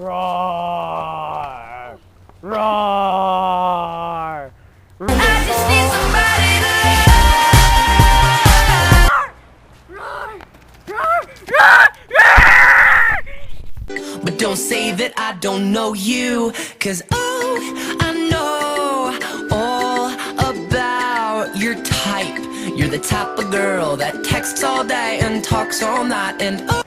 Roar! Roar! I just need somebody to love. But don't say that I don't know you, 'cause oh, I know all about your type. You're the type of girl that texts all day and talks all night, and oh,